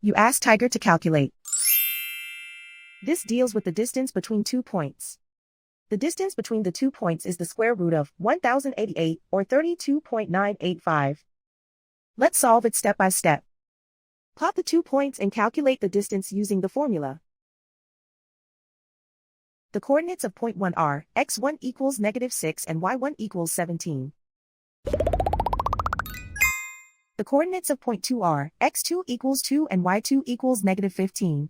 You ask Tiger to calculate. This deals with the distance between 2 points. The distance between the 2 points is the square root of 1088, or 32.985. Let's solve it step by step. Plot the 2 points and calculate the distance using the formula. The coordinates of point 1 are x1 equals -6 and y1 equals 17. The coordinates of point 2 are x2 equals 2 and y2 equals -15.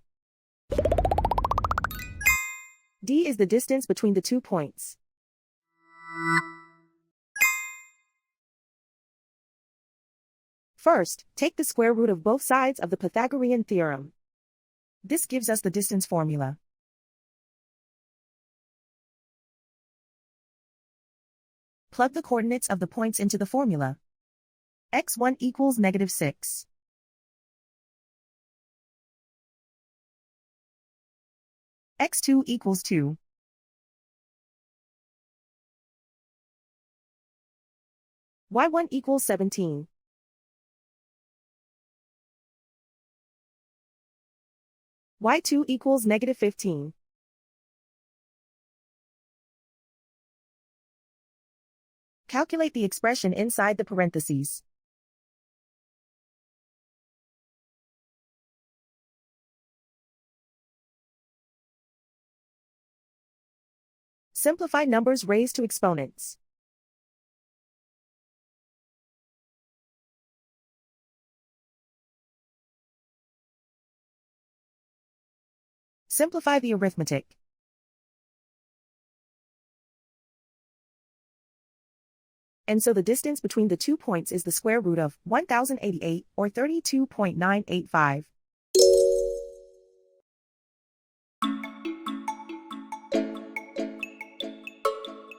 D is the distance between the 2 points. First, take the square root of both sides of the Pythagorean theorem. This gives us the distance formula. Plug the coordinates of the points into the formula. x1 equals -6. x2 equals 2. y1 equals 17. y2 equals -15. Calculate the expression inside the parentheses. Simplify numbers raised to exponents. Simplify the arithmetic. And so the distance between the 2 points is the square root of 1088, or 32.985.